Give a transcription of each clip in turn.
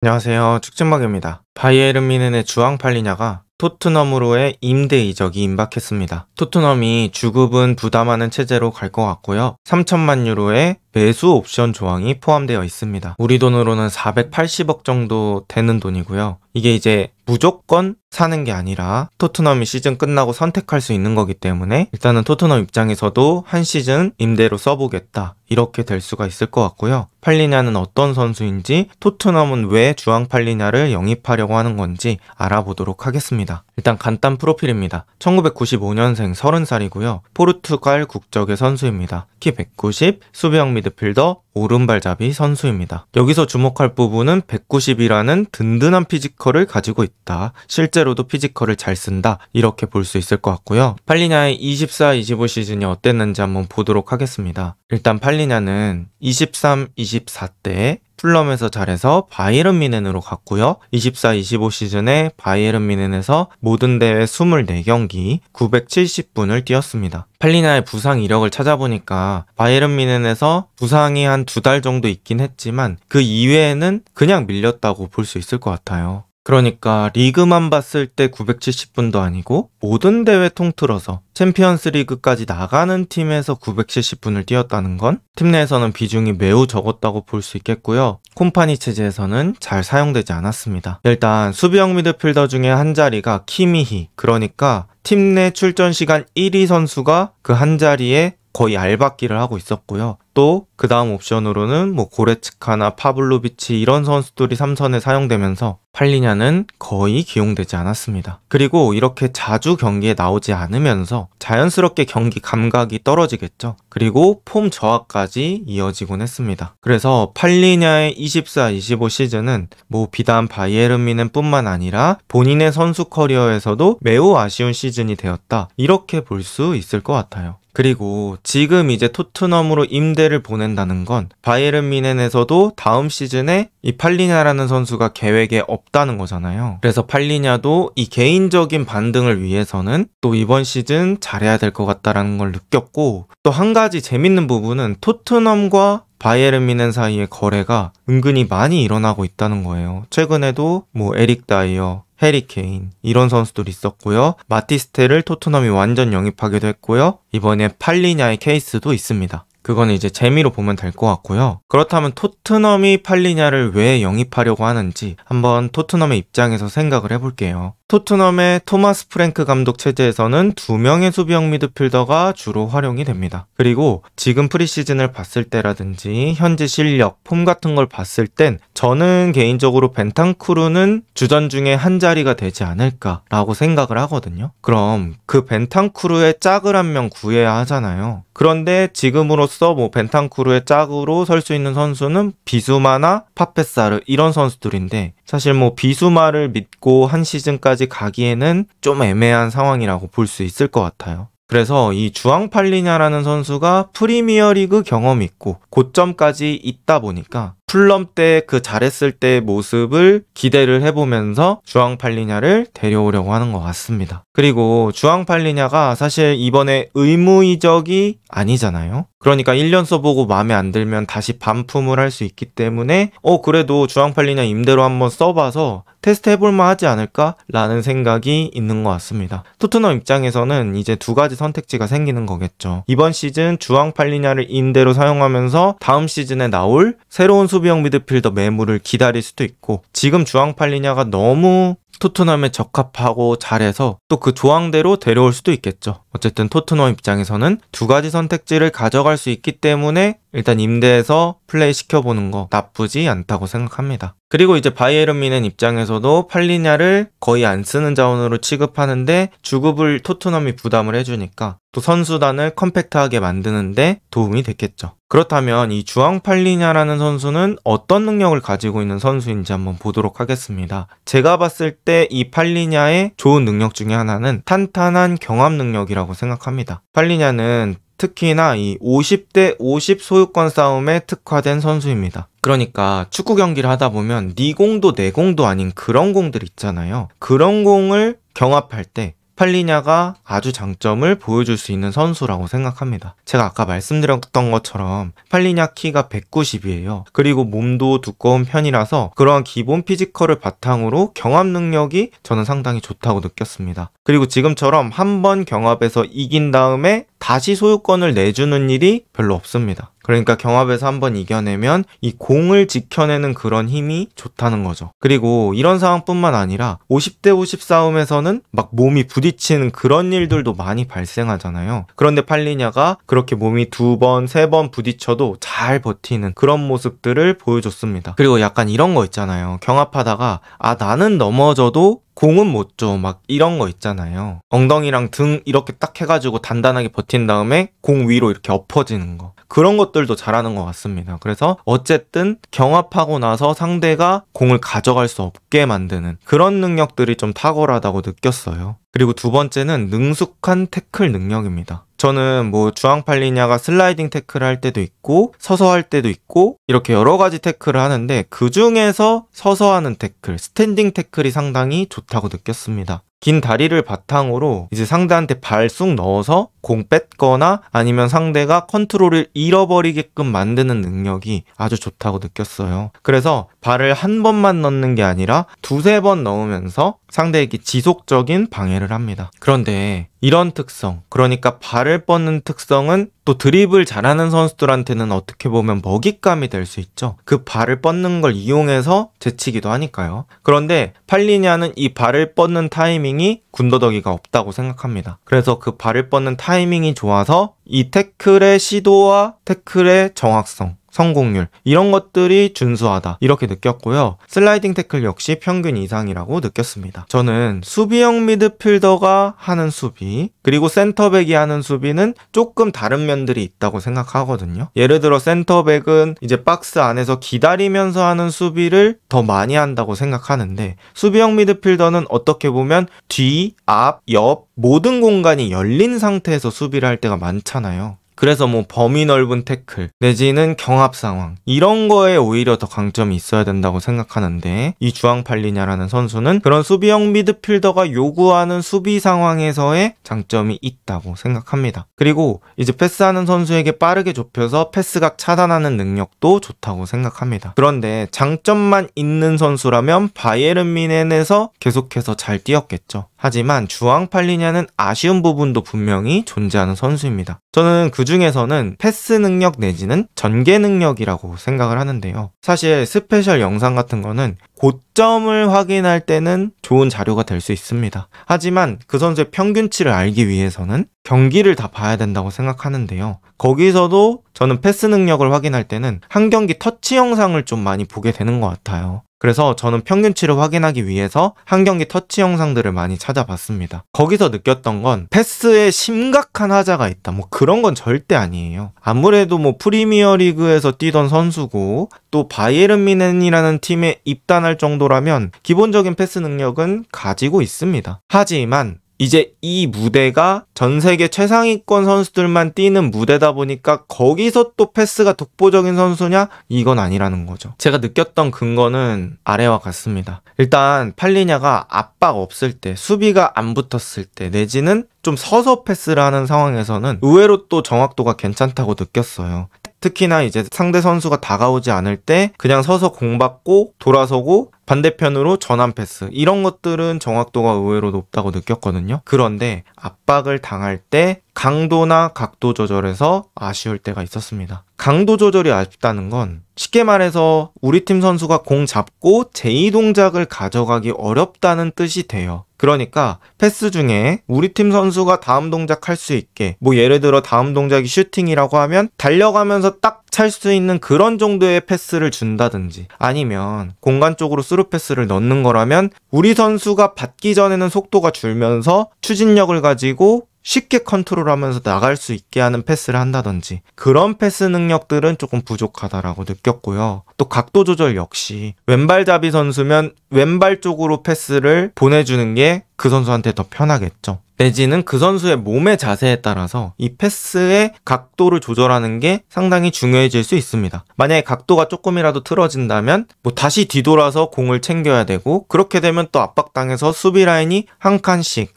안녕하세요. 축진먹입니다. 바이에른 뮌헨의 주앙 팔리냐가 토트넘으로의 임대 이적이 임박했습니다. 토트넘이 주급은 부담하는 체제로 갈 것 같고요. 3천만 유로의 매수 옵션 조항이 포함되어 있습니다. 우리 돈으로는 480억 정도 되는 돈이고요. 이게 이제 무조건 사는 게 아니라 토트넘이 시즌 끝나고 선택할 수 있는 거기 때문에 일단은 토트넘 입장에서도 한 시즌 임대로 써보겠다, 이렇게 될 수가 있을 것 같고요. 팔리냐는 어떤 선수인지, 토트넘은 왜 주앙 팔리냐를 영입하려고 하는 건지 알아보도록 하겠습니다. 일단 간단 프로필입니다. 1995년생 30살이고요. 포르투갈 국적의 선수입니다. 키 190, 수비형 미드필더, 오른발잡이 선수입니다. 여기서 주목할 부분은 190이라는 든든한 피지컬을 가지고 있다. 실제로도 피지컬을 잘 쓴다. 이렇게 볼 수 있을 것 같고요. 팔리냐의 24-25 시즌이 어땠는지 한번 보도록 하겠습니다. 일단 팔리냐는 23-24 때 풀럼에서 잘해서 바이에른 뮌헨으로 갔고요. 24-25 시즌에 바이에른 뮌헨에서 모든 대회 24경기 970분을 뛰었습니다. 팔리냐의 부상 이력을 찾아보니까 바이에른 뮌헨에서 부상이 한 2달 정도 있긴 했지만 그 이외에는 그냥 밀렸다고 볼 수 있을 것 같아요. 그러니까 리그만 봤을 때 970분도 아니고 모든 대회 통틀어서 챔피언스 리그까지 나가는 팀에서 970분을 뛰었다는 건 팀 내에서는 비중이 매우 적었다고 볼 수 있겠고요. 콤파니 체제에서는 잘 사용되지 않았습니다. 일단 수비형 미드필더 중에 한 자리가 키미히, 그러니까 팀 내 출전 시간 1위 선수가 그 한 자리에 거의 알박기를 하고 있었고요. 또 그 다음 옵션으로는 고레츠카나 파블로비치 이런 선수들이 3선에 사용되면서 팔리냐는 거의 기용되지 않았습니다. 그리고 이렇게 자주 경기에 나오지 않으면서 자연스럽게 경기 감각이 떨어지겠죠. 그리고 폼 저하까지 이어지곤 했습니다. 그래서 팔리냐의 24-25 시즌은 비단 바이에른 뮌헨뿐만 아니라 본인의 선수 커리어에서도 매우 아쉬운 시즌이 되었다, 이렇게 볼 수 있을 것 같아요. 그리고 지금 이제 토트넘으로 임대를 보낸다는 건 바이에른 뮌헨에서도 다음 시즌에 이 팔리냐라는 선수가 계획에 없다는 거잖아요. 그래서 팔리냐도 이 개인적인 반등을 위해서는 또 이번 시즌 잘해야 될 것 같다라는 걸 느꼈고, 또 한 가지 재밌는 부분은 토트넘과 바이에른 뮌헨 사이의 거래가 은근히 많이 일어나고 있다는 거예요. 최근에도 에릭 다이어, 해리 케인 이런 선수들이 있었고요. 마티스텔을 토트넘이 완전 영입하기도 했고요. 이번에 팔리냐의 케이스도 있습니다. 그거는 이제 재미로 보면 될 것 같고요. 그렇다면 토트넘이 팔리냐를 왜 영입하려고 하는지 한번 토트넘의 입장에서 생각을 해볼게요. 토트넘의 토마스 프랭크 감독 체제에서는 2명의 수비형 미드필더가 주로 활용이 됩니다. 그리고 지금 프리시즌을 봤을 때라든지 현재 실력, 폼 같은 걸 봤을 땐 저는 개인적으로 벤탄쿠르는 주전 중에 한 자리가 되지 않을까라고 생각을 하거든요. 그럼 그 벤탄쿠르의 짝을 한 명 구해야 하잖아요. 그런데 지금으로서 벤탄쿠르의 짝으로 설 수 있는 선수는 비수마나 파페사르 이런 선수들인데, 사실 비수마를 믿고 한 시즌까지 가기에는 좀 애매한 상황이라고 볼 수 있을 것 같아요. 그래서 이 주앙 팔리냐라는 선수가 프리미어리그 경험이 있고 고점까지 있다 보니까 풀럼 때 그 잘했을 때의 모습을 기대를 해보면서 주앙 팔리냐를 데려오려고 하는 것 같습니다. 그리고 주앙 팔리냐가 사실 이번에 의무 이적이 아니잖아요. 그러니까 1년 써보고 마음에 안 들면 다시 반품을 할 수 있기 때문에 그래도 주앙 팔리냐 임대로 한번 써봐서 테스트 해볼만 하지 않을까? 라는 생각이 있는 것 같습니다. 토트넘 입장에서는 이제 2가지 선택지가 생기는 거겠죠. 이번 시즌 주앙 팔리냐를 임대로 사용하면서 다음 시즌에 나올 새로운 수비형 미드필더 매물을 기다릴 수도 있고, 지금 주앙 팔리냐가 너무 토트넘에 적합하고 잘해서 또 그 조항대로 데려올 수도 있겠죠. 어쨌든 토트넘 입장에서는 2가지 선택지를 가져갈 수 있기 때문에 일단 임대해서 플레이 시켜보는 거 나쁘지 않다고 생각합니다. 그리고 이제 바이에른 뮌헨 입장에서도 팔리냐를 거의 안 쓰는 자원으로 취급하는데 주급을 토트넘이 부담을 해주니까 또 선수단을 컴팩트하게 만드는데 도움이 됐겠죠. 그렇다면 이 주앙 팔리냐라는 선수는 어떤 능력을 가지고 있는 선수인지 한번 보도록 하겠습니다. 제가 봤을 때 이 팔리냐의 좋은 능력 중에 하나는 탄탄한 경합 능력이라고 생각합니다. 팔리냐는 특히나 이 50대 50 소유권 싸움에 특화된 선수입니다. 그러니까 축구 경기를 하다 보면 네 공도 내 공도 아닌 그런 공들 있잖아요. 그런 공을 경합할 때 팔리냐가 아주 장점을 보여줄 수 있는 선수라고 생각합니다. 제가 아까 말씀드렸던 것처럼 팔리냐 키가 190이에요. 그리고 몸도 두꺼운 편이라서 그러한 기본 피지컬을 바탕으로 경합 능력이 저는 상당히 좋다고 느꼈습니다. 그리고 지금처럼 한 번 경합에서 이긴 다음에 다시 소유권을 내주는 일이 별로 없습니다. 그러니까 경합에서 한번 이겨내면 이 공을 지켜내는 그런 힘이 좋다는 거죠. 그리고 이런 상황뿐만 아니라 50대 50 싸움에서는 막 몸이 부딪히는 그런 일들도 많이 발생하잖아요. 그런데 팔리냐가 그렇게 몸이 2번, 3번 부딪혀도 잘 버티는 그런 모습들을 보여줬습니다. 그리고 약간 이런 거 있잖아요. 경합하다가 나는 넘어져도 공은 못 줘. 막 이런 거 있잖아요. 엉덩이랑 등 이렇게 딱 해가지고 단단하게 버틴 다음에 공 위로 이렇게 엎어지는 거. 그런 것들도 잘하는 것 같습니다. 그래서 어쨌든 경합하고 나서 상대가 공을 가져갈 수 없게 만드는 그런 능력들이 좀 탁월하다고 느꼈어요. 그리고 두 번째는 능숙한 태클 능력입니다. 저는 주앙 팔리냐가 슬라이딩 태클을 할 때도 있고 서서 할 때도 있고 이렇게 여러 가지 태클을 하는데 그 중에서 서서 하는 태클, 스탠딩 태클이 상당히 좋다고 느꼈습니다. 긴 다리를 바탕으로 이제 상대한테 발 쑥 넣어서 공 뺏거나 아니면 상대가 컨트롤을 잃어버리게끔 만드는 능력이 아주 좋다고 느꼈어요. 그래서 발을 한 번만 넣는 게 아니라 2-3번 넣으면서 상대에게 지속적인 방해를 합니다. 그런데 이런 특성, 그러니까 발을 뻗는 특성은 또 드리블 잘하는 선수들한테는 어떻게 보면 먹잇감이 될 수 있죠. 그 발을 뻗는 걸 이용해서 제치기도 하니까요. 그런데 팔리냐는 이 발을 뻗는 타이밍이 군더더기가 없다고 생각합니다. 그래서 그 발을 뻗는 타이밍이 좋아서 이 태클의 시도와 태클의 정확성, 성공률 이런 것들이 준수하다 이렇게 느꼈고요. 슬라이딩 태클 역시 평균 이상이라고 느꼈습니다. 저는 수비형 미드필더가 하는 수비 그리고 센터백이 하는 수비는 조금 다른 면들이 있다고 생각하거든요. 예를 들어 센터백은 이제 박스 안에서 기다리면서 하는 수비를 더 많이 한다고 생각하는데 수비형 미드필더는 어떻게 보면 뒤, 앞, 옆 모든 공간이 열린 상태에서 수비를 할 때가 많잖아요. 그래서 범위 넓은 태클 내지는 경합 상황 이런 거에 오히려 더 강점이 있어야 된다고 생각하는데 이 주앙 팔리냐라는 선수는 그런 수비형 미드필더가 요구하는 수비 상황에서의 장점이 있다고 생각합니다. 그리고 이제 패스하는 선수에게 빠르게 좁혀서 패스각 차단하는 능력도 좋다고 생각합니다. 그런데 장점만 있는 선수라면 바이에른 뮌헨에서 계속해서 잘 뛰었겠죠. 하지만 주앙 팔리냐는 아쉬운 부분도 분명히 존재하는 선수입니다. 저는 그 중에서는 패스 능력 내지는 전개 능력이라고 생각을 하는데요. 사실 스페셜 영상 같은 거는 고점을 확인할 때는 좋은 자료가 될 수 있습니다. 하지만 그 선수의 평균치를 알기 위해서는 경기를 다 봐야 된다고 생각하는데요. 거기서도 저는 패스 능력을 확인할 때는 한 경기 터치 영상을 좀 많이 보게 되는 것 같아요. 그래서 저는 평균치를 확인하기 위해서 한 경기 터치 영상들을 많이 찾아봤습니다. 거기서 느꼈던 건 패스에 심각한 하자가 있다. 그런 건 절대 아니에요. 아무래도 프리미어 리그에서 뛰던 선수고 또 바이에른 뮌헨이라는 팀에 입단할 정도라면 기본적인 패스 능력은 가지고 있습니다. 하지만 이제 이 무대가 전 세계 최상위권 선수들만 뛰는 무대다 보니까 거기서 또 패스가 독보적인 선수냐? 이건 아니라는 거죠. 제가 느꼈던 근거는 아래와 같습니다. 일단 팔리냐가 압박 없을 때, 수비가 안 붙었을 때 내지는 좀 서서 패스를 하는 상황에서는 의외로 또 정확도가 괜찮다고 느꼈어요. 특히나 이제 상대 선수가 다가오지 않을 때 그냥 서서 공 받고 돌아서고 반대편으로 전환 패스 이런 것들은 정확도가 의외로 높다고 느꼈거든요. 그런데 압박을 당할 때 강도나 각도 조절에서 아쉬울 때가 있었습니다. 강도 조절이 아쉽다는 건 쉽게 말해서 우리 팀 선수가 공 잡고 제2 동작을 가져가기 어렵다는 뜻이 돼요. 그러니까 패스 중에 우리 팀 선수가 다음 동작 할 수 있게 예를 들어 다음 동작이 슈팅이라고 하면 달려가면서 딱 찰 수 있는 그런 정도의 패스를 준다든지 아니면 공간 쪽으로 스루 패스를 넣는 거라면 우리 선수가 받기 전에는 속도가 줄면서 추진력을 가지고 쉽게 컨트롤하면서 나갈 수 있게 하는 패스를 한다든지 그런 패스 능력들은 조금 부족하다라고 느꼈고요. 또 각도 조절 역시 왼발잡이 선수면 왼발 쪽으로 패스를 보내주는 게 그 선수한테 더 편하겠죠. 내지는 그 선수의 몸의 자세에 따라서 이 패스의 각도를 조절하는 게 상당히 중요해질 수 있습니다. 만약에 각도가 조금이라도 틀어진다면 뭐 다시 뒤돌아서 공을 챙겨야 되고, 그렇게 되면 또 압박당해서 수비 라인이 한 칸씩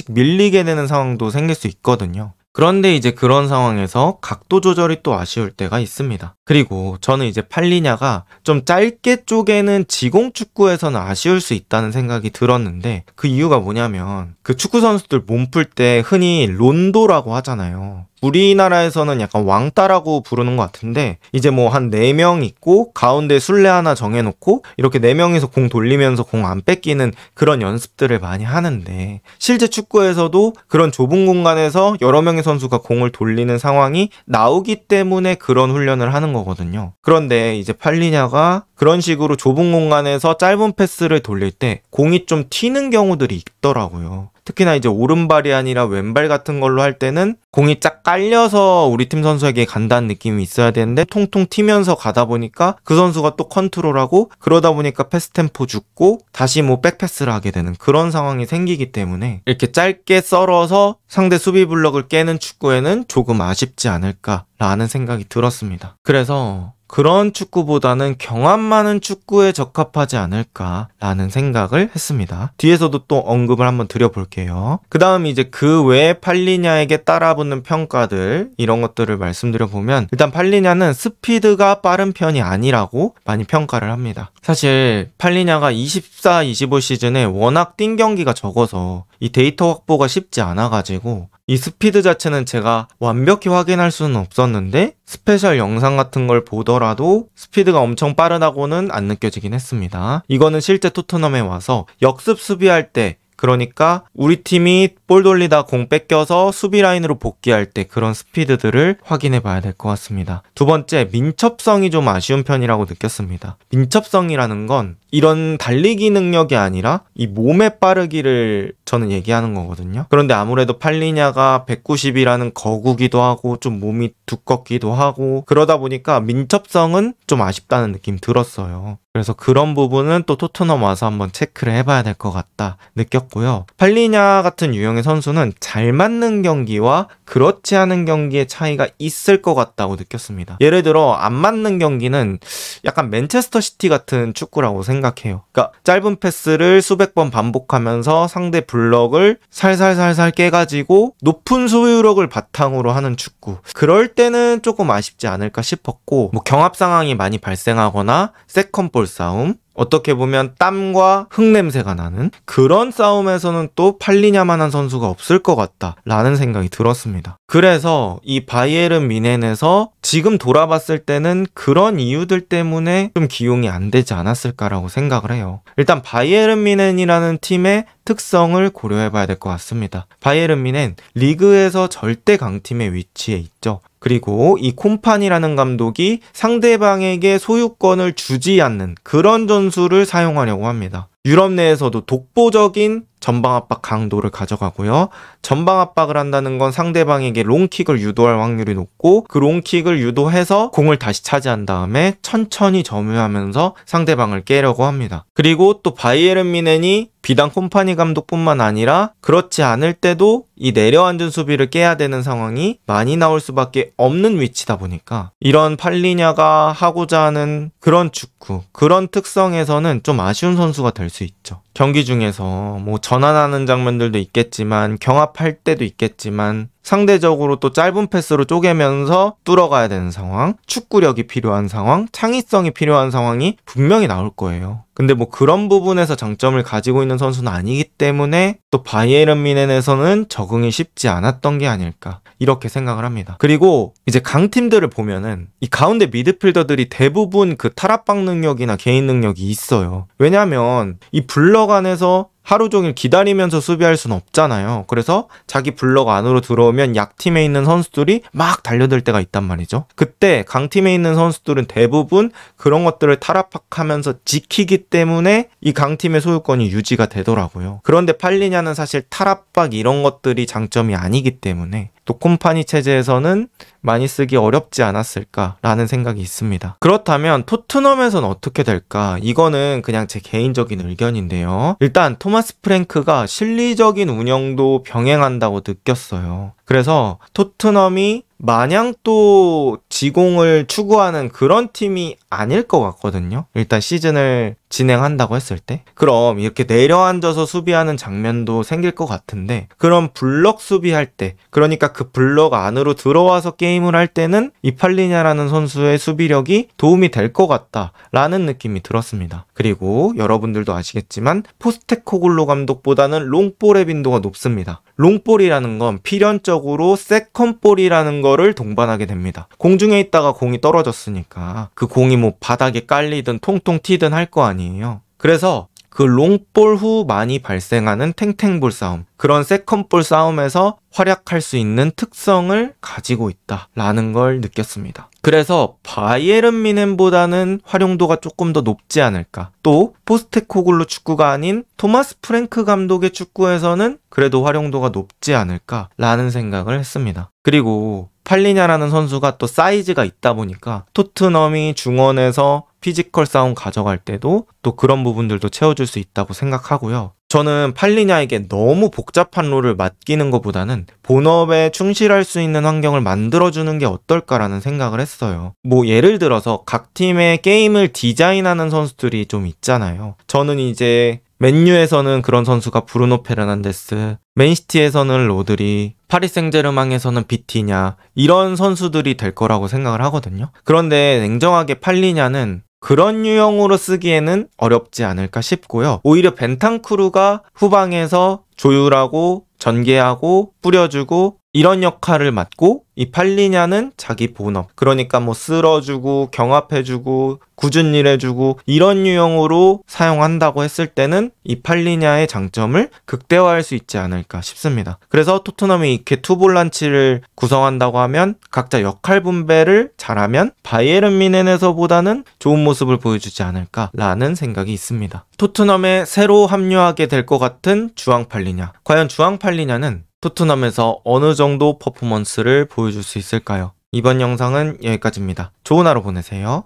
밀리게 되는 상황도 생길 수 있거든요. 그런데 이제 그런 상황에서 각도 조절이 또 아쉬울 때가 있습니다. 그리고 저는 이제 팔리냐가 좀 짧게 쪼개는 지공 축구에서는 아쉬울 수 있다는 생각이 들었는데, 그 이유가 뭐냐면 그 축구 선수들 몸 풀 때 흔히 론도라고 하잖아요. 우리나라에서는 약간 왕따라고 부르는 것 같은데, 이제 뭐 한 4명 있고 가운데 술래 하나 정해놓고 이렇게 4명이서 공 돌리면서 공 안 뺏기는 그런 연습들을 많이 하는데, 실제 축구에서도 그런 좁은 공간에서 여러 명의 선수가 공을 돌리는 상황이 나오기 때문에 그런 훈련을 하는 거거든요. 그런데 이제 팔리냐가 그런 식으로 좁은 공간에서 짧은 패스를 돌릴 때 공이 좀 튀는 경우들이 있더라고요. 특히나 이제 오른발이 아니라 왼발 같은 걸로 할 때는 공이 쫙 깔려서 우리 팀 선수에게 간다는 느낌이 있어야 되는데, 통통 튀면서 가다 보니까 그 선수가 또 컨트롤하고, 그러다 보니까 패스 템포 죽고 다시 뭐 백패스를 하게 되는 그런 상황이 생기기 때문에, 이렇게 짧게 썰어서 상대 수비 블럭을 깨는 축구에는 조금 아쉽지 않을까라는 생각이 들었습니다. 그래서 그런 축구보다는 경합 많은 축구에 적합하지 않을까라는 생각을 했습니다. 뒤에서도 또 언급을 한번 드려볼게요. 그 다음 이제 그 외에 팔리냐에게 따라붙는 평가들, 이런 것들을 말씀드려보면, 일단 팔리냐는 스피드가 빠른 편이 아니라고 많이 평가를 합니다. 사실 팔리냐가 24-25 시즌에 워낙 뛴 경기가 적어서 이 데이터 확보가 쉽지 않아가지고 이 스피드 자체는 제가 완벽히 확인할 수는 없었는데, 스페셜 영상 같은 걸 보더라도 스피드가 엄청 빠르다고는 안 느껴지긴 했습니다. 이거는 실제 토트넘에 와서 역습 수비할 때, 그러니까 우리 팀이 볼 돌리다 공 뺏겨서 수비 라인으로 복귀할 때 그런 스피드들을 확인해 봐야 될 것 같습니다. 두 번째, 민첩성이 좀 아쉬운 편이라고 느꼈습니다. 민첩성이라는 건 이런 달리기 능력이 아니라 이 몸의 빠르기를 저는 얘기하는 거거든요. 그런데 아무래도 팔리냐가 190이라는 거구기도 하고 좀 몸이 두껍기도 하고, 그러다 보니까 민첩성은 좀 아쉽다는 느낌 들었어요. 그래서 그런 부분은 또 토트넘 와서 한번 체크를 해봐야 될 것 같다 느꼈고요. 팔리냐 같은 유형의 선수는 잘 맞는 경기와 그렇지 않은 경기의 차이가 있을 것 같다고 느꼈습니다. 예를 들어 안 맞는 경기는 약간 맨체스터 시티 같은 축구라고 생각해요. 그러니까 짧은 패스를 수백 번 반복하면서 상대 블럭을 살살살살 깨가지고 높은 소유력을 바탕으로 하는 축구. 그럴 때는 조금 아쉽지 않을까 싶었고, 뭐 경합 상황이 많이 발생하거나 세컨볼 싸움, 어떻게 보면 땀과 흙냄새가 나는 그런 싸움에서는 또 팔리냐만한 선수가 없을 것 같다라는 생각이 들었습니다. 그래서 이 바이에른 뮌헨에서 지금 돌아봤을 때는 그런 이유들 때문에 좀 기용이 안 되지 않았을까라고 생각을 해요. 일단 바이에른 뮌헨이라는 팀의 특성을 고려해 봐야 될 것 같습니다. 바이에른 뮌헨 리그에서 절대 강팀의 위치에 있죠. 그리고 이 콤파니라는 감독이 상대방에게 소유권을 주지 않는 그런 전술을 사용하려고 합니다. 유럽 내에서도 독보적인 전방 압박 강도를 가져가고요. 전방 압박을 한다는 건 상대방에게 롱킥을 유도할 확률이 높고, 그 롱킥을 유도해서 공을 다시 차지한 다음에 천천히 점유하면서 상대방을 깨려고 합니다. 그리고 또 바이에른 뮌헨이 비단 콤파니 감독뿐만 아니라 그렇지 않을 때도 이 내려앉은 수비를 깨야 되는 상황이 많이 나올 수밖에 없는 위치다 보니까, 이런 팔리냐가 하고자 하는 그런 축구, 그런 특성에서는 좀 아쉬운 선수가 될 수 있죠. 경기 중에서 뭐 전환하는 장면들도 있겠지만, 경합할 때도 있겠지만, 상대적으로 또 짧은 패스로 쪼개면서 뚫어가야 되는 상황, 축구력이 필요한 상황, 창의성이 필요한 상황이 분명히 나올 거예요. 근데 뭐 그런 부분에서 장점을 가지고 있는 선수는 아니기 때문에 또 바이에른 뮌헨에서는 적응이 쉽지 않았던 게 아닐까, 이렇게 생각을 합니다. 그리고 이제 강팀들을 보면은 이 가운데 미드필더들이 대부분 그 탈압박 능력이나 개인 능력이 있어요. 왜냐면 이 블럭 안에서 하루 종일 기다리면서 수비할 수는 없잖아요. 그래서 자기 블럭 안으로 들어오면 약팀에 있는 선수들이 막 달려들 때가 있단 말이죠. 그때 강팀에 있는 선수들은 대부분 그런 것들을 탈압박하면서 지키기 때문에 이 강팀의 소유권이 유지가 되더라고요. 그런데 팔리냐는 사실 탈압박 이런 것들이 장점이 아니기 때문에 또 콤파니 체제에서는 많이 쓰기 어렵지 않았을까라는 생각이 있습니다. 그렇다면 토트넘에서는 어떻게 될까? 이거는 그냥 제 개인적인 의견인데요. 일단 토마스 프랭크가 실리적인 운영도 병행한다고 느꼈어요. 그래서 토트넘이 마냥 또 지공을 추구하는 그런 팀이 아닐 것 같거든요. 일단 시즌을 진행한다고 했을 때. 그럼 이렇게 내려앉아서 수비하는 장면도 생길 것 같은데, 그럼 블럭 수비할 때, 그러니까 그 블럭 안으로 들어와서 게임을 할 때는 이 팔리냐라는 선수의 수비력이 도움이 될 것 같다라는 느낌이 들었습니다. 그리고 여러분들도 아시겠지만 포스테코글루 감독보다는 롱볼의 빈도가 높습니다. 롱볼이라는 건 필연적으로 세컨볼이라는 거를 동반하게 됩니다. 공중에 있다가 공이 떨어졌으니까 그 공이 뭐 바닥에 깔리든 통통 튀든 할 거 아니에요. 그래서 그 롱볼 후 많이 발생하는 탱탱볼 싸움, 그런 세컨볼 싸움에서 활약할 수 있는 특성을 가지고 있다라는 걸 느꼈습니다. 그래서 바이에른 뮌헨보다는 활용도가 조금 더 높지 않을까. 또 포스테코글루 축구가 아닌 토마스 프랭크 감독의 축구에서는 그래도 활용도가 높지 않을까라는 생각을 했습니다. 그리고 팔리냐라는 선수가 또 사이즈가 있다 보니까 토트넘이 중원에서 피지컬 싸움 가져갈 때도 또 그런 부분들도 채워줄 수 있다고 생각하고요. 저는 팔리냐에게 너무 복잡한 롤을 맡기는 것보다는 본업에 충실할 수 있는 환경을 만들어주는 게 어떨까라는 생각을 했어요. 뭐 예를 들어서 각 팀의 게임을 디자인하는 선수들이 좀 있잖아요. 저는 이제 맨유에서는 그런 선수가 브루노 페르난데스, 맨시티에서는 로드리, 파리 생제르맹에서는 비티냐, 이런 선수들이 될 거라고 생각을 하거든요. 그런데 냉정하게 팔리냐는 그런 유형으로 쓰기에는 어렵지 않을까 싶고요. 오히려 벤탄쿠르가 후방에서 조율하고 전개하고 뿌려주고 이런 역할을 맡고, 이 팔리냐는 자기 본업, 그러니까 뭐 쓸어주고 경합해주고 굳은 일 해주고 이런 유형으로 사용한다고 했을 때는 이 팔리냐의 장점을 극대화할 수 있지 않을까 싶습니다. 그래서 토트넘이 이렇게 투볼란치를 구성한다고 하면 각자 역할 분배를 잘하면 바이에른 뮌헨에서보다는 좋은 모습을 보여주지 않을까라는 생각이 있습니다. 토트넘에 새로 합류하게 될 것 같은 주앙 팔리냐, 과연 주앙 팔리냐는 토트넘에서 어느 정도 퍼포먼스를 보여줄 수 있을까요? 이번 영상은 여기까지입니다. 좋은 하루 보내세요.